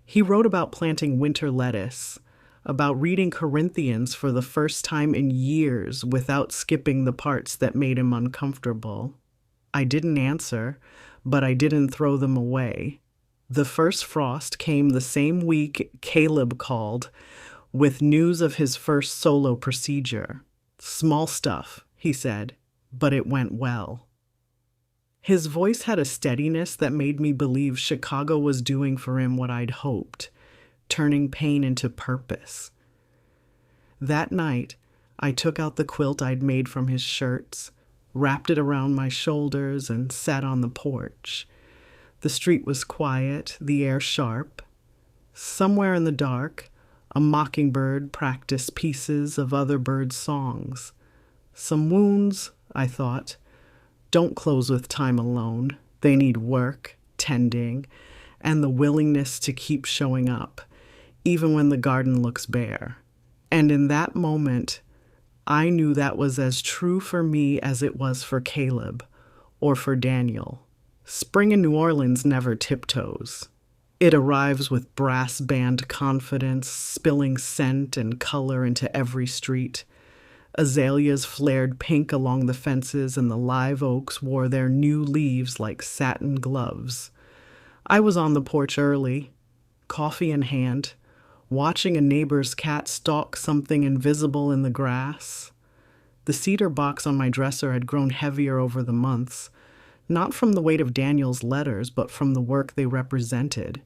Speaker 1: He wrote about planting winter lettuce, about reading Corinthians for the first time in years without skipping the parts that made him uncomfortable. I didn't answer, but I didn't throw them away. The first frost came the same week Caleb called with news of his first solo procedure. Small stuff, he said, but it went well. His voice had a steadiness that made me believe Chicago was doing for him what I'd hoped, turning pain into purpose. That night, I took out the quilt I'd made from his shirts, wrapped it around my shoulders, and sat on the porch. The street was quiet, the air sharp. Somewhere in the dark, a mockingbird practiced pieces of other birds' songs. Some wounds, I thought, don't close with time alone. They need work, tending, and the willingness to keep showing up, even when the garden looks bare. And in that moment, I knew that was as true for me as it was for Caleb or for Daniel. Spring in New Orleans never tiptoes. It arrives with brass band confidence, spilling scent and color into every street. Azaleas flared pink along the fences, and the live oaks wore their new leaves like satin gloves. I was on the porch early, coffee in hand, watching a neighbor's cat stalk something invisible in the grass. The cedar box on my dresser had grown heavier over the months, not from the weight of Daniel's letters, but from the work they represented.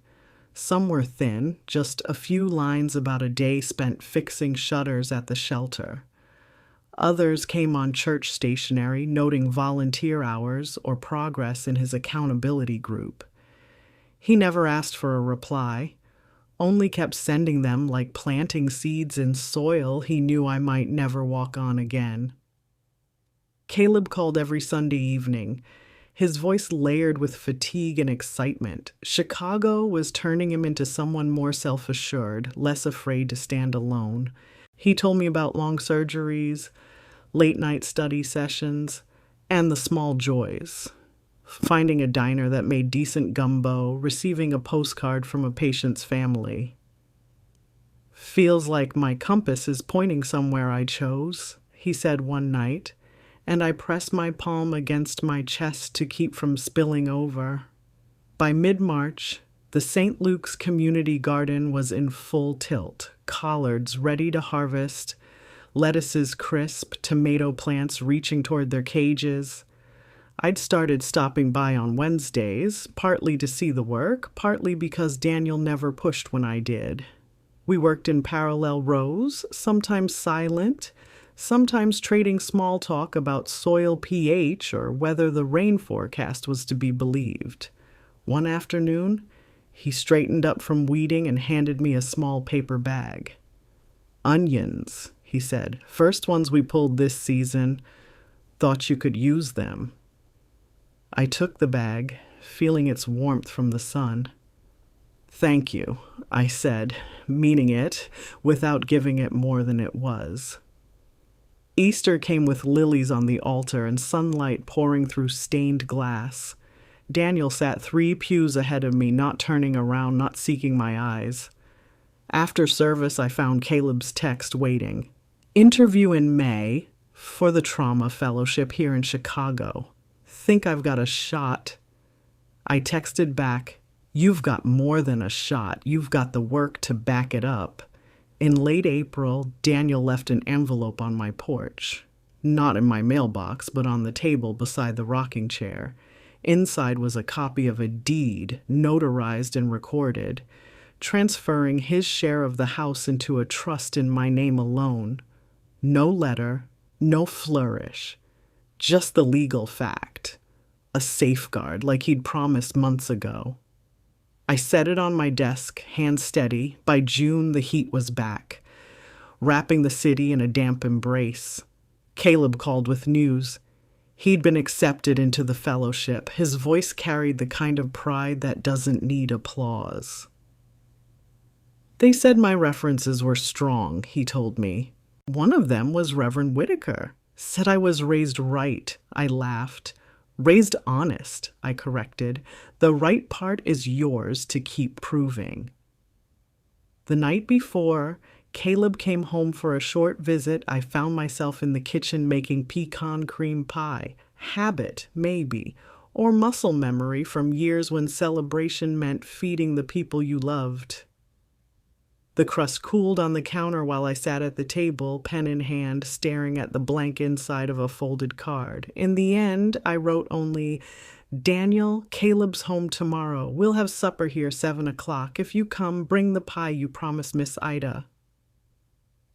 Speaker 1: Some were thin, just a few lines about a day spent fixing shutters at the shelter. Others came on church stationery, noting volunteer hours or progress in his accountability group. He never asked for a reply, only kept sending them like planting seeds in soil he knew I might never walk on again. Caleb called every Sunday evening, his voice layered with fatigue and excitement. Chicago was turning him into someone more self-assured, less afraid to stand alone. He told me about long surgeries, late-night study sessions, and the small joys. Finding a diner that made decent gumbo, receiving a postcard from a patient's family. "Feels like my compass is pointing somewhere I chose," he said one night, and I pressed my palm against my chest to keep from spilling over. By mid-March, the St. Luke's Community Garden was in full tilt, collards ready to harvest, lettuces crisp, tomato plants reaching toward their cages. I'd started stopping by on Wednesdays, partly to see the work, partly because Daniel never pushed when I did. We worked in parallel rows, sometimes silent, sometimes trading small talk about soil pH or whether the rain forecast was to be believed. One afternoon, he straightened up from weeding and handed me a small paper bag. "Onions," he said. "First ones we pulled this season. Thought you could use them." I took the bag, feeling its warmth from the sun. "Thank you," I said, meaning it, without giving it more than it was. Easter came with lilies on the altar and sunlight pouring through stained glass. Daniel sat 3 pews ahead of me, not turning around, not seeking my eyes. After service, I found Caleb's text waiting. "Interview in May for the Trauma Fellowship here in Chicago. Think I've got a shot." I texted back, "You've got more than a shot. You've got the work to back it up." In late April, Daniel left an envelope on my porch. Not in my mailbox, but on the table beside the rocking chair. Inside was a copy of a deed, notarized and recorded, transferring his share of the house into a trust in my name alone. No letter, no flourish, just the legal fact. A safeguard, like he'd promised months ago. I set it on my desk, hand steady. By June, the heat was back, wrapping the city in a damp embrace. Caleb called with news. He'd been accepted into the fellowship. His voice carried the kind of pride that doesn't need applause. "They said my references were strong," he told me. "One of them was Reverend Whitaker. Said I was raised right." I laughed. "Raised honest," I corrected. "The right part is yours to keep proving." The night before Caleb came home for a short visit, I found myself in the kitchen making pecan cream pie. Habit, maybe, or muscle memory from years when celebration meant feeding the people you loved. The crust cooled on the counter while I sat at the table, pen in hand, staring at the blank inside of a folded card. In the end, I wrote only, "Daniel, Caleb's home tomorrow. We'll have supper here 7 o'clock. If you come, bring the pie you promised Miss Ida.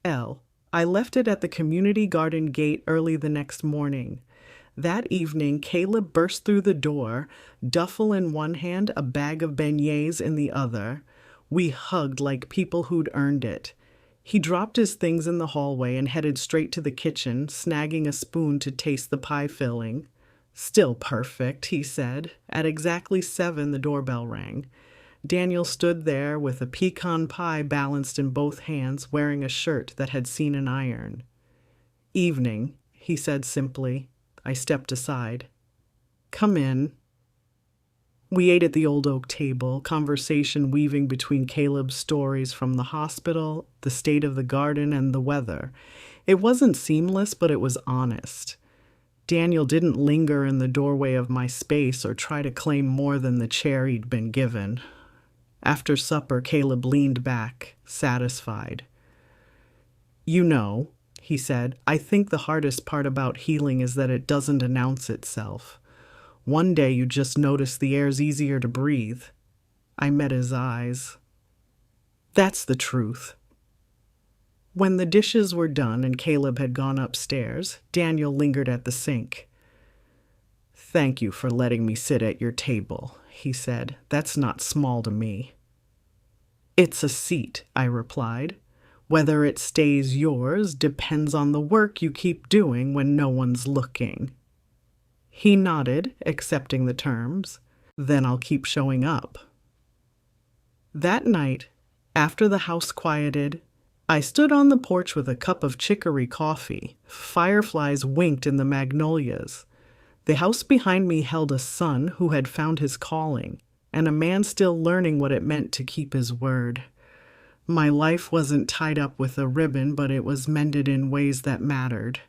Speaker 1: L." I left it at the community garden gate early the next morning. That evening, Caleb burst through the door, duffel in one hand, a bag of beignets in the other. We hugged like people who'd earned it. He dropped his things in the hallway and headed straight to the kitchen, snagging a spoon to taste the pie filling. "Still perfect," he said. At exactly 7, the doorbell rang. Daniel stood there with a pecan pie balanced in both hands, wearing a shirt that had seen an iron. "Evening," he said simply. I stepped aside. "Come in." We ate at the old oak table, conversation weaving between Caleb's stories from the hospital, the state of the garden, and the weather. It wasn't seamless, but it was honest. Daniel didn't linger in the doorway of my space or try to claim more than the chair he'd been given. After supper, Caleb leaned back, satisfied. "You know," he said, "I think the hardest part about healing is that it doesn't announce itself. One day you just notice the air's easier to breathe." I met his eyes. "That's the truth." When the dishes were done and Caleb had gone upstairs, Daniel lingered at the sink. "Thank you for letting me sit at your table," he said. "That's not small to me." "It's a seat," I replied. "Whether it stays yours depends on the work you keep doing when no one's looking." He nodded, accepting the terms. "Then I'll keep showing up." That night, after the house quieted, I stood on the porch with a cup of chicory coffee. Fireflies winked in the magnolias. The house behind me held a son who had found his calling, and a man still learning what it meant to keep his word. My life wasn't tied up with a ribbon, but it was mended in ways that mattered.